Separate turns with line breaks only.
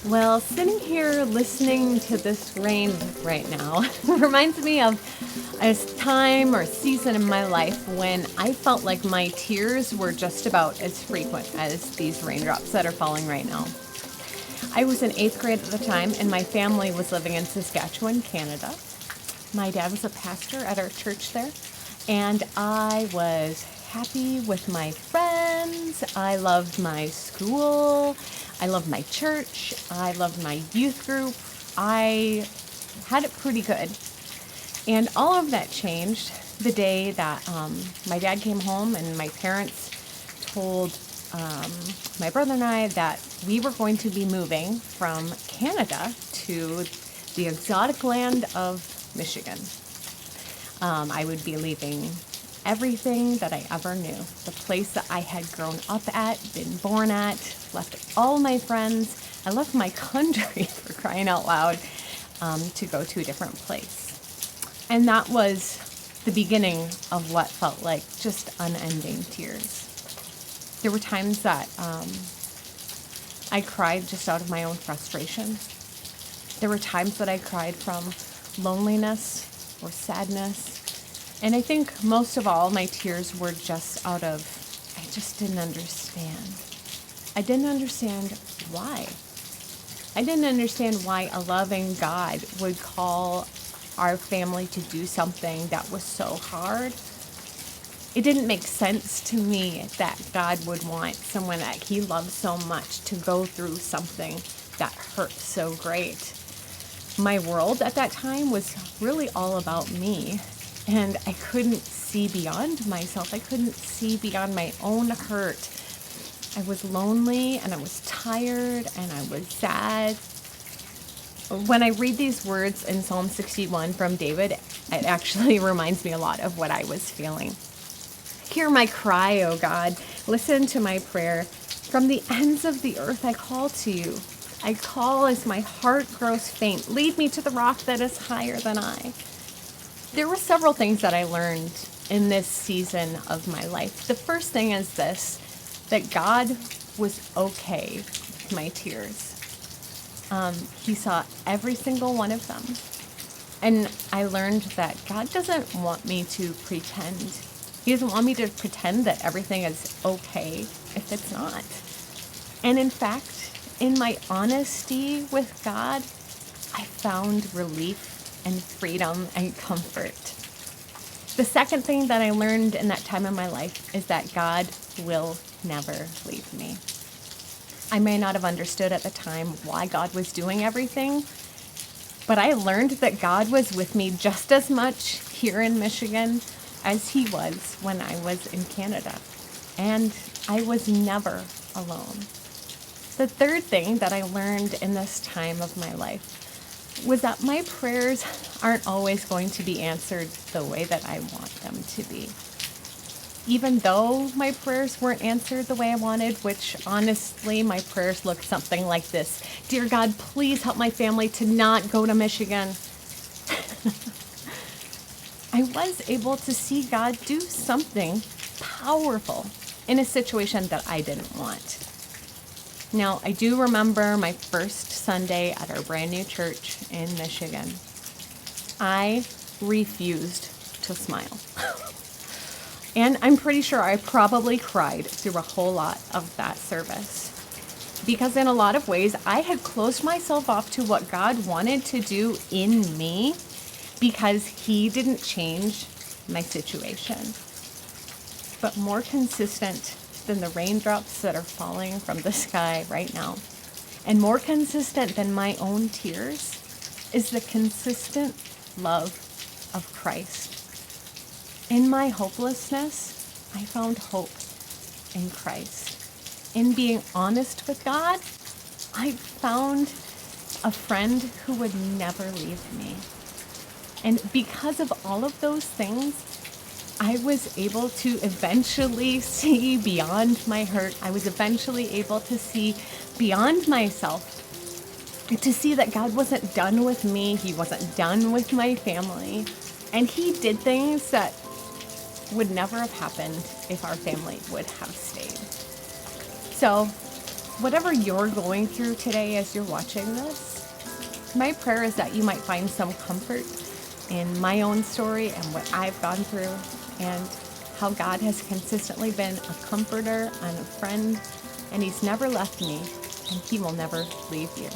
Well, sitting here listening to this rain right now reminds me of a time or season in my life when I felt like my tears were just about as frequent as these raindrops that are falling right now. I was in eighth grade at the time, and my family was living in Saskatchewan, Canada. My dad was a pastor at our church there, and I was happy with my friends. I loved my school. I loved my church. I loved my youth group. I had it pretty good. And all of that changed the day that my dad came home and my parents told my brother and I that we were going to be moving from Canada to the exotic land of Michigan. I would be leaving everything that I ever knew, the place that I had grown up at, been born at, left all my friends. I left my country, for crying out loud, to go to a different place. And that was the beginning of what felt like just unending tears. There were times that I cried just out of my own frustration. There were times that I cried from loneliness or sadness. And I think most of all, my tears were just out of, I just didn't understand. I didn't understand why. I didn't understand why a loving God would call our family to do something that was so hard. It didn't make sense to me that God would want someone that he loved so much to go through something that hurt so great. My world at that time was really all about me, and I couldn't see beyond myself. I couldn't see beyond my own hurt. I was lonely, and I was tired, and I was sad. When I read these words in Psalm 61 from David, it actually reminds me a lot of what I was feeling. Hear my cry, O God. Listen to my prayer. From the ends of the earth I call to you. I call as my heart grows faint. Lead me to the rock that is higher than I. There were several things that I learned in this season of my life. The first thing is this, that God was okay with my tears. He saw every single one of them. And I learned that God doesn't want me to pretend. He doesn't want me to pretend that everything is okay if it's not. And in fact, in my honesty with God, I found relief and freedom and comfort. The second thing that I learned in that time in my life is that God will never leave me. I may not have understood at the time why God was doing everything, but I learned that God was with me just as much here in Michigan as he was when I was in Canada. And I was never alone. The third thing that I learned in this time of my life was that my prayers aren't always going to be answered the way that I want them to be. Even though my prayers weren't answered the way I wanted, which honestly, my prayers looked something like this. Dear God, please help my family to not go to Michigan. I was able to see God do something powerful in a situation that I didn't want. Now, I do remember my first Sunday at our brand new church in Michigan. I refused to smile. And I'm pretty sure I probably cried through a whole lot of that service. Because in a lot of ways, I had closed myself off to what God wanted to do in me because he didn't change my situation. But more consistent than the raindrops that are falling from the sky right now, and more consistent than my own tears, is the consistent love of Christ. In my hopelessness, I found hope in Christ. In being honest with God, I found a friend who would never leave me. And because of all of those things, I was able to eventually see beyond my hurt. I was eventually able to see beyond myself, to see that God wasn't done with me. He wasn't done with my family. And he did things that would never have happened if our family would have stayed. So whatever you're going through today as you're watching this, my prayer is that you might find some comfort in my own story and what I've gone through, and how God has consistently been a comforter and a friend, and He's never left me, and He will never leave you.